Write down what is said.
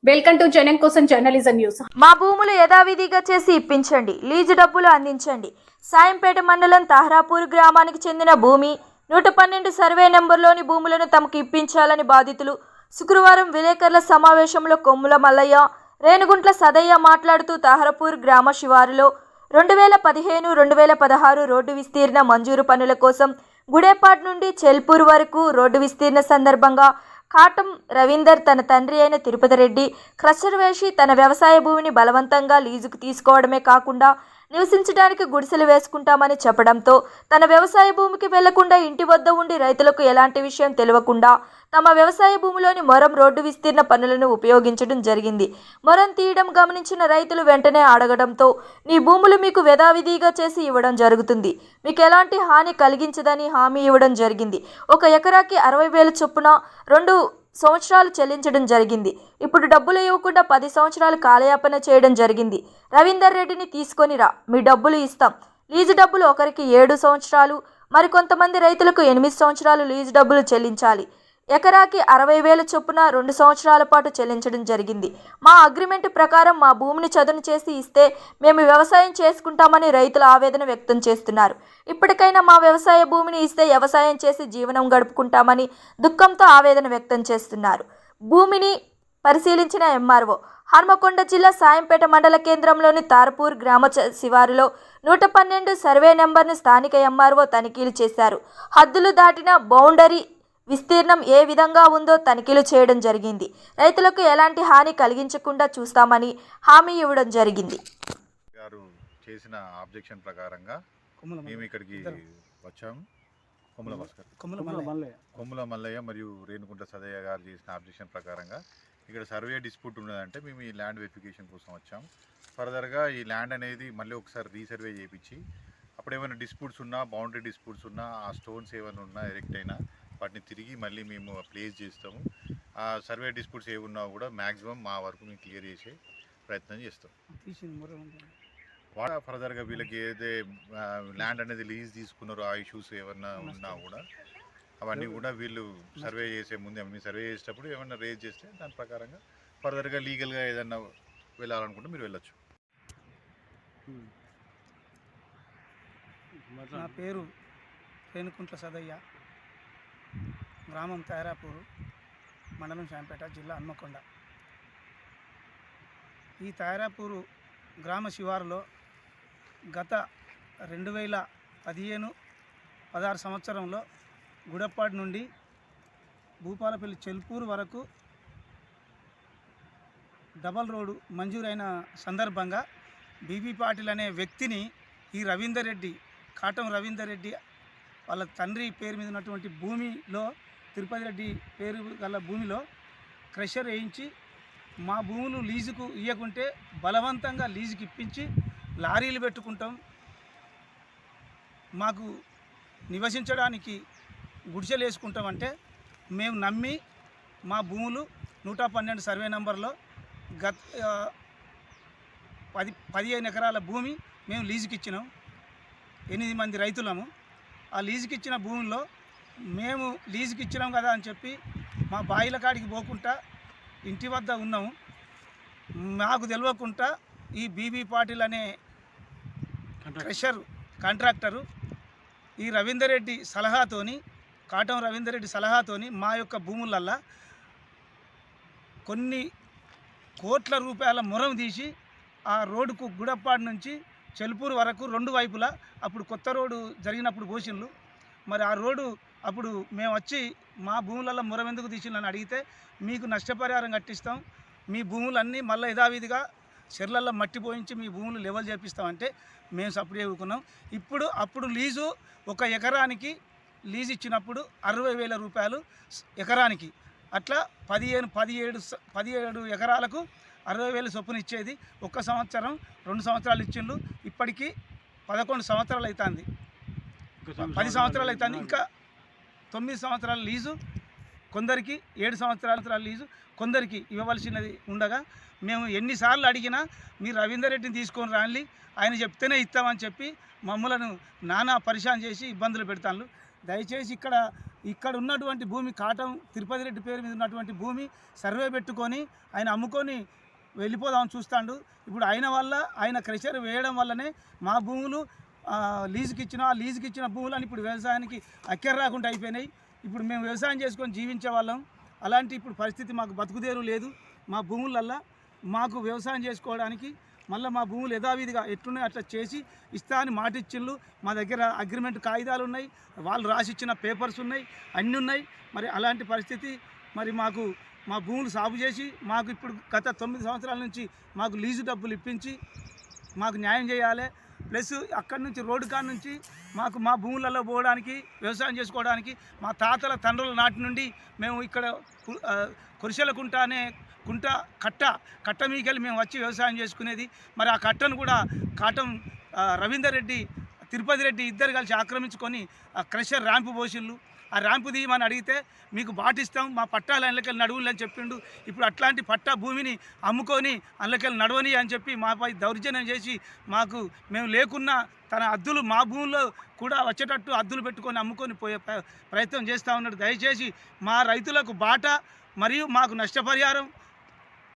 Welcome to జనం కోసం journalism news. మా భూములు యథావిధిగా చేసి ఇప్పించండి, లీజు డబ్బులు అందించండి. సాయంపేట మండలం తాహరాపూర్ గ్రామానికి చెందిన భూమి 112 సర్వే నెంబర్లోని భూములను తమకు ఇప్పించాలని బాధితులు శుక్రవారం విలేకరుల సమావేశంలో కొమ్ముల మల్లయ్య, రేణుగుంట్ల సదయ్య మాట్లాడుతూ తాహరాపూర్ గ్రామ శివారులో 2015-2016 రోడ్డు విస్తీర్ణ మంజూరు పనుల కోసం గుడేపాడ్ నుండి చెల్పూర్ వరకు రోడ్డు విస్తీర్ణ సందర్భంగా కాటం రవీందర్ తన తండ్రి అయిన తిరుపతి రెడ్డి క్రషర్ వేసి తన వ్యవసాయ భూమిని బలవంతంగా లీజుకు తీసుకోవడమే కాకుండా నివసించడానికి గుడిసెలు వేసుకుంటామని చెప్పడంతో తన వ్యవసాయ భూమికి వెళ్లకుండా ఇంటి వద్ద ఉండి రైతులకు ఎలాంటి విషయం తెలియకుండా తమ వ్యవసాయ భూమిలోని మొరం రోడ్డు విస్తీర్ణ పనులను ఉపయోగించడం జరిగింది. మొరం తీయడం గమనించిన రైతులు వెంటనే అడగడంతో నీ భూములు మీకు యథావిధిగా చేసి ఇవ్వడం జరుగుతుంది, మీకు ఎలాంటి హాని కలిగించదని హామీ ఇవ్వడం జరిగింది. 1 ఎకరాకి 60,000 చొప్పున 2 సంవత్సరాలు చెల్లించడం జరిగింది. ఇప్పుడు డబ్బులు ఇవ్వకుండా 10 సంవత్సరాలు కాలయాపన చేయడం జరిగింది. రవీందర్ రెడ్డిని తీసుకొని రా, మీ డబ్బులు ఇస్తాం. లీజు డబ్బులు ఒకరికి 7 సంవత్సరాలు, మరికొంతమంది రైతులకు 8 సంవత్సరాలు లీజు డబ్బులు చెల్లించాలి. ఎకరాకి 60,000 చొప్పున 2 సంవత్సరాల పాటు చెల్లించడం జరిగింది. మా అగ్రిమెంట్ ప్రకారం మా భూమిని చదును చేసి ఇస్తే మేము వ్యవసాయం చేసుకుంటామని రైతులు ఆవేదన వ్యక్తం చేస్తున్నారు. ఇప్పటికైనా మా వ్యవసాయ భూమిని ఇస్తే వ్యవసాయం చేసి జీవనం గడుపుకుంటామని దుఃఖంతో ఆవేదన వ్యక్తం చేస్తున్నారు. భూమిని పరిశీలించిన ఎంఆర్ఓ హన్మకొండ జిల్లా సాయంపేట మండల కేంద్రంలోని తారపూర్ గ్రామ శివారులో 112 సర్వే నెంబర్ను స్థానిక ఎంఆర్ఓ తనిఖీలు చేశారు. హద్దులు దాటిన బౌండరీ విస్తీర్ణం ఏ విధంగా ఉందో తనిఖీలు చేయడం జరిగింది. రైతులకు ఎలాంటి హాని కలిగించకుండా చూస్తామని హామీ ఇవ్వడం జరిగింది. గారు చేసిన ఆబ్జెక్షన్ ప్రకారంగా మేము ఇక్కడికి వచ్చాము. కొమ్ముల మల్లయ్య మరియు రేణుగుంట సదయ్య గారు చేసిన ఆబ్జెక్షన్ ప్రకారంగా ఇక్కడ సర్వే డిస్ప్యూట్ ఉన్నదంటే మేము ఈ ల్యాండ్ వెరిఫికేషన్ కోసం వచ్చాము. ఫర్దర్గా ఈ ల్యాండ్ అనేది మళ్ళీ ఒకసారి రీసర్వే చేయించి అప్పుడు ఏమైనా డిస్ప్యూట్స్ ఉన్నా, బౌండరీ డిస్ప్యూట్స్ ఉన్నా, ఆ స్టోన్స్ ఏమైనా ఉన్నా ఎరెక్ట్ అయినా వాటిని తిరిగి మళ్ళీ మేము ప్లేస్ చేస్తాము. ఆ సర్వే డిస్ప్యూట్స్ ఏమున్నా కూడా మ్యాక్సిమం మా వరకు మేము క్లియర్ చేసే ప్రయత్నం చేస్తాం. ఫర్దర్గా వీళ్ళకి ఏదైతే ల్యాండ్ అనేది లీజ్ తీసుకున్నారో ఆ ఇష్యూస్ ఏమన్నా ఉన్నా కూడా అవన్నీ కూడా వీళ్ళు సర్వే చేసే ముందే మీ సర్వే చేసేటప్పుడు ఏమన్నా రేజ్ చేస్తే దాని ప్రకారంగా ఫర్దర్గా లీగల్గా ఏదన్నా వెళ్ళాలనుకుంటే మీరు వెళ్ళొచ్చు. నా పేరు రేణుగుంట్ల సదయ్య, గ్రామం తారాపూరు, మండలం శాంపేట, జిల్లా హన్మకొండ. ఈ తారాపూరు గ్రామ శివారులో గత 2015-16 సంవత్సరంలో గుడప్పాడు నుండి భూపాలపల్లి చెల్పూరు వరకు డబల్ రోడ్డు మంజూరైన సందర్భంగా బీబీ పాటిల్ అనే వ్యక్తిని ఈ రవీందర్ రెడ్డి, కాటం రవీందర్ రెడ్డి వాళ్ళ తండ్రి పేరు మీద ఉన్నటువంటి భూమిలో, తిరుపతి రెడ్డి పేరు గల భూమిలో క్రషర్ వేయించి మా భూములు లీజుకు ఇవ్వకుంటే బలవంతంగా లీజుకి ఇప్పించి లారీలు పెట్టుకుంటాం, మాకు నివసించడానికి గుడిసెలు వేసుకుంటామంటే మేము నమ్మి మా భూములు 112 సర్వే నెంబర్లో గత 15 ఎకరాల భూమి మేము లీజుకి ఇచ్చినాం. 8 మంది రైతులము. ఆ లీజుకి ఇచ్చిన భూముల్లో మేము లీజుకి ఇచ్చినాం కదా అని చెప్పి మా బాయిల కాడికి పోకుండా ఇంటి వద్ద ఉన్నాము. మాకు తెలియకుండా ఈ బీబీ పాటిల్ అనే క్రషర్ కాంట్రాక్టరు ఈ రవీందర్ రెడ్డి సలహాతోని, కాటం రవీందర్ రెడ్డి సలహాతోని మా యొక్క భూములల్లా కొన్ని కోట్ల రూపాయల మొరం తీసి ఆ రోడ్డుకు గుడప్పాడు నుంచి చెల్పూరు వరకు 2 వైపులా అప్పుడు కొత్త రోడ్డు జరిగినప్పుడు పోసిండ్లు. మరి ఆ రోడ్డు అప్పుడు మేము వచ్చి మా భూములలో మొరం ఎందుకు తీసిండ్లని అడిగితే మీకు నష్టపరిహారం కట్టిస్తాం, మీ భూములన్నీ మళ్ళీ యథావిధిగా చెర్లల్లో మట్టి పోయించి మీ భూములు లెవెల్ చేపిస్తామంటే మేము సపోర్ట్ చేసుకున్నాం. అప్పుడు లీజు 1 ఎకరానికి లీజు ఇచ్చినప్పుడు 60,000 రూపాయలు ఎకరానికి, అట్లా 17 ఎకరాలకు 60,000 చొప్పున ఇచ్చేది. 1 సంవత్సరం 2 సంవత్సరాలు ఇచ్చిండ్రు. ఇప్పటికీ 11 సంవత్సరాలు అవుతుంది, 10 సంవత్సరాలు అవుతుంది. ఇంకా 9 సంవత్సరాల లీజు కొందరికి, 7 సంవత్సరాల లీజు కొందరికి ఇవ్వవలసినది ఉండగా మేము ఎన్నిసార్లు అడిగినా మీరు రవీందర్ రెడ్డిని తీసుకొని రాలి, ఆయన చెప్తేనే ఇస్తామని చెప్పి మమ్మలను నానా పరిశాన్ చేసి ఇబ్బందులు పెడతాను. దయచేసి ఇక్కడ ఉన్నటువంటి భూమి కాటం తిరుపతి రెడ్డి పేరు మీద ఉన్నటువంటి భూమి సర్వే పెట్టుకొని ఆయన అమ్ముకొని వెళ్ళిపోదామని చూస్తాడు. ఇప్పుడు ఆయన క్రెషర్ వేయడం వల్లనే మా భూములు లీజుకి ఇచ్చిన భూములని ఇప్పుడు వ్యవసాయానికి అక్కర రాకుండా అయిపోయినాయి. ఇప్పుడు మేము వ్యవసాయం చేసుకొని జీవించే వాళ్ళం. అలాంటి ఇప్పుడు పరిస్థితి మాకు బతుకుదేరు లేదు. మా భూములల్లో మాకు వ్యవసాయం చేసుకోవడానికి మళ్ళీ మా భూములు యథావిధిగా ఎట్లున్నాయి అట్లా చేసి ఇస్తా అని మాట ఇచ్చిళ్ళు. మా దగ్గర అగ్రిమెంట్ కాగితాలు ఉన్నాయి, వాళ్ళు రాసిచ్చిన పేపర్స్ ఉన్నాయి, అన్నీ ఉన్నాయి. మరి అలాంటి పరిస్థితి మరి మాకు మా భూములు సాగు చేసి మాకు ఇప్పుడు గత 9 సంవత్సరాల నుంచి మాకు లీజు డబ్బులు ఇప్పించి మాకు న్యాయం చేయాలి. ప్లస్ అక్కడి నుంచి రోడ్డు కాడ నుంచి మాకు మా భూములలో పోవడానికి వ్యవసాయం చేసుకోవడానికి మా తాతల తండ్రుల నాటి నుండి మేము ఇక్కడ కురిసెలకుంట అనే కట్ట మీకెళ్ళి మేము వచ్చి వ్యవసాయం చేసుకునేది. మరి ఆ కట్టను కూడా కాటం రవీందర్ రెడ్డి, తిరుపతి రెడ్డి ఇద్దరు కలిసి ఆక్రమించుకొని ఆ క్రషర్ ర్యాంపు పోసిళ్ళు. ఆ ర్యాంపు తీయమని అడిగితే మీకు బాటిస్తాం, మా పట్టాలు అందులోకెళ్ళి నడువులు అని చెప్పిండు. ఇప్పుడు అట్లాంటి పట్టా భూమిని అమ్ముకొని అందులోకెళ్ళి నడవని అని చెప్పి మాపై దౌర్జన్యం చేసి మాకు మేము లేకున్నా తన అద్దులు మా భూమిలో కూడా వచ్చేటట్టు అద్దులు పెట్టుకొని అమ్ముకొని పోయే ప్రయత్నం చేస్తూ ఉన్నాడు. దయచేసి మా రైతులకు బాట మరియు మాకు నష్టపరిహారం